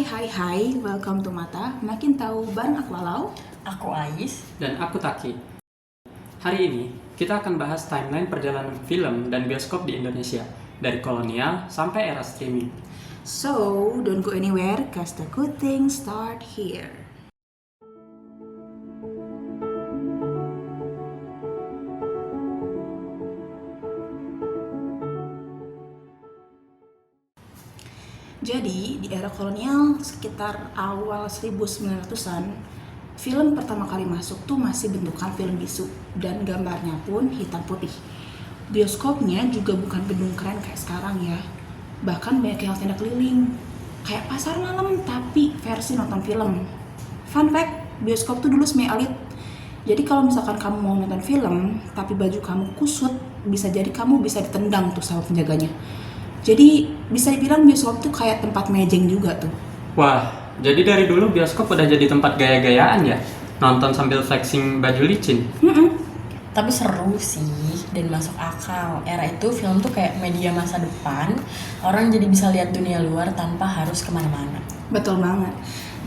Hai, welcome to Mata. Makin tahu bareng aku Alau. Aku Ais. Dan aku Taki. Hari ini kita akan bahas timeline perjalanan film dan bioskop di Indonesia dari kolonial sampai era streaming. So, don't go anywhere, cause the good things start here. Jadi, di era kolonial sekitar awal 1900-an, film pertama kali masuk tuh masih bentukan film bisu dan gambarnya pun hitam putih. Bioskopnya juga bukan gedung keren kayak sekarang ya. Bahkan banyak yang tenda keliling. Kayak pasar malam tapi versi nonton film. Fun fact, bioskop tuh dulu semi elit. Jadi kalau misalkan kamu mau nonton film tapi baju kamu kusut, bisa jadi kamu bisa ditendang tuh sama penjaganya. Jadi bisa dibilang bioskop tuh kayak tempat mejeng juga tuh. Wah, jadi dari dulu bioskop udah jadi tempat gaya-gayaan ya? Nonton sambil flexing baju licin? Tapi seru sih dan masuk akal. Era itu film tuh kayak media masa depan. Orang jadi bisa lihat dunia luar tanpa harus kemana-mana. Betul banget.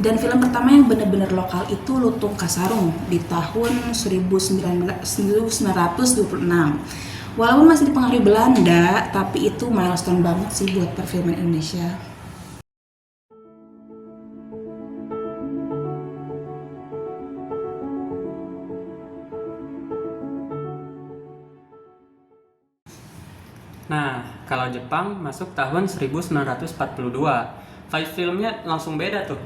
Dan film pertama yang benar-benar lokal itu Lutung Kasarung di tahun 1926. Walaupun masih dipengaruhi Belanda, tapi itu milestone banget sih buat perfilman Indonesia. Nah, kalau Jepang masuk tahun 1942. Vibe filmnya langsung beda tuh.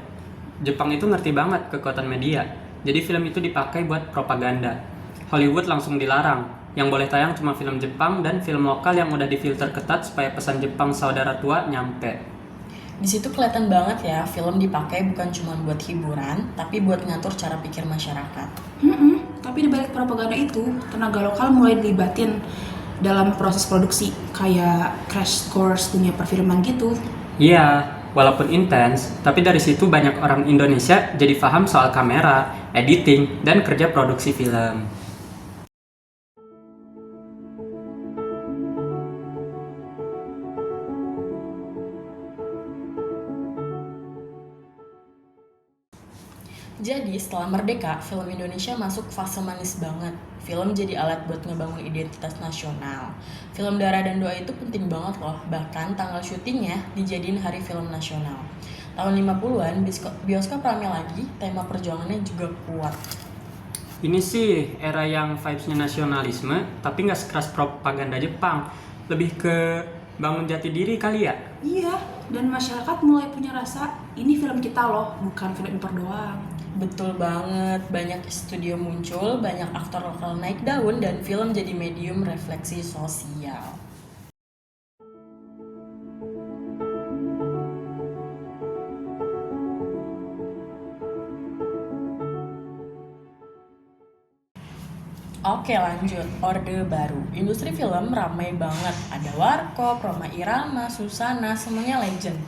Jepang itu ngerti banget kekuatan media. Jadi film itu dipakai buat propaganda. Hollywood langsung dilarang. Yang boleh tayang cuma film Jepang dan film lokal yang udah difilter ketat supaya pesan Jepang saudara tua nyampe. Di situ kelihatan banget ya, film dipakai bukan cuma buat hiburan, tapi buat ngatur cara pikir masyarakat. Tapi di balik propaganda itu, tenaga lokal mulai dilibatin dalam proses produksi, kayak crash course dunia perfilman gitu. Iya, walaupun intens, tapi dari situ banyak orang Indonesia jadi paham soal kamera, editing, dan kerja produksi film. Jadi setelah merdeka, film Indonesia masuk fase manis banget. Film jadi alat buat ngebangun identitas nasional. Film Dara dan Doa itu penting banget loh. Bahkan tanggal syutingnya dijadiin hari film nasional. Tahun 50-an, bioskop rame lagi, tema perjuangannya juga kuat. Ini sih era yang vibes-nya nasionalisme, tapi nggak sekeras propaganda Jepang. Lebih ke bangun jati diri kali ya? Iya, dan masyarakat mulai punya rasa, ini film kita loh, bukan film impor doang. Betul banget, banyak studio muncul, banyak aktor lokal naik daun, dan film jadi medium refleksi sosial. Oke lanjut, Orde Baru. Industri film ramai banget. Ada Warkop, Rhoma Irama, Susana, semuanya legend.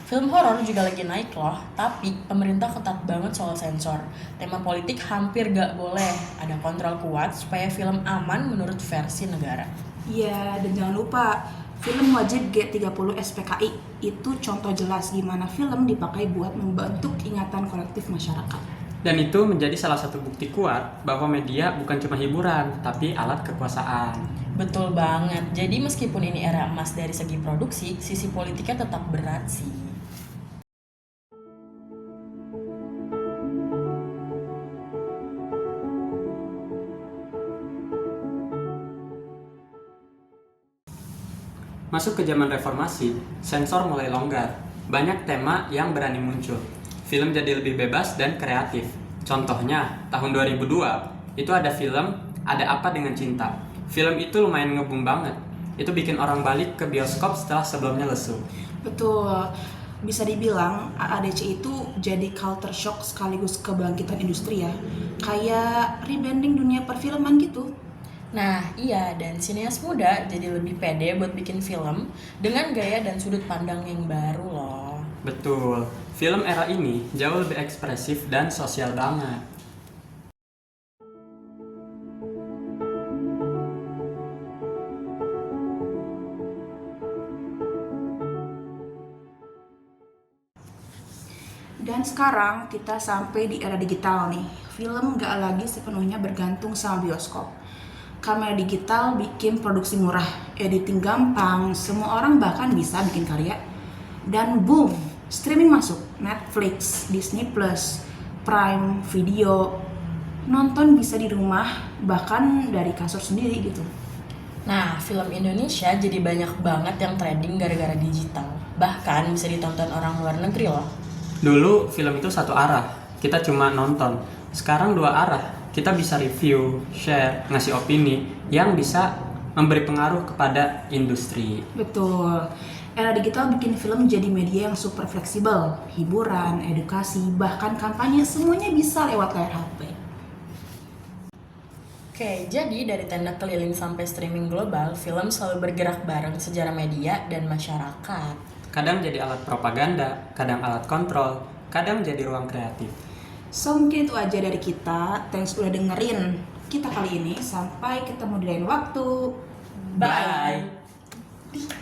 Film horor juga lagi naik loh, tapi pemerintah ketat banget soal sensor. Tema politik hampir gak boleh. Ada kontrol kuat supaya film aman menurut versi negara. Iya, dan jangan lupa, film wajib G30 SPKI itu contoh jelas gimana film dipakai buat membentuk ingatan kolektif masyarakat. Dan itu menjadi salah satu bukti kuat bahwa media bukan cuma hiburan, tapi alat kekuasaan. Betul banget, jadi meskipun ini era emas dari segi produksi, sisi politiknya tetap berat sih. Masuk ke zaman reformasi, sensor mulai longgar. Banyak tema yang berani muncul. Film jadi lebih bebas dan kreatif. Contohnya, tahun 2002, itu ada film Ada Apa Dengan Cinta. Film itu lumayan ngebum banget. Itu bikin orang balik ke bioskop setelah sebelumnya lesu. Betul, bisa dibilang AADC itu jadi culture shock sekaligus kebangkitan industri ya. Kayak rebranding dunia perfilman gitu. Nah, iya, dan sineas muda jadi lebih pede buat bikin film dengan gaya dan sudut pandang yang baru loh. Betul, film era ini jauh lebih ekspresif dan sosial banget. Dan sekarang kita sampai di era digital nih. Film nggak lagi sepenuhnya bergantung sama bioskop. Kamera digital bikin produksi murah, editing gampang, semua orang bahkan bisa bikin karya. Dan boom, streaming masuk. Netflix, Disney Plus, Prime Video. Nonton bisa di rumah, bahkan dari kasur sendiri gitu. Nah, film Indonesia jadi banyak banget yang trending gara-gara digital. Bahkan bisa ditonton orang luar negeri loh. Dulu film itu satu arah, kita cuma nonton. Sekarang dua arah, kita bisa review, share, ngasih opini yang bisa memberi pengaruh kepada industri. Betul. Era digital bikin film jadi media yang super fleksibel. Hiburan, edukasi, bahkan kampanye semuanya bisa lewat layar HP. Oke, jadi dari tenda keliling sampai streaming global, film selalu bergerak bareng sejarah media dan masyarakat. Kadang jadi alat propaganda, kadang alat kontrol, kadang jadi ruang kreatif. So mungkin itu aja dari kita. Thanks udah dengerin kita kali ini. Sampai ketemu di lain waktu. Bye!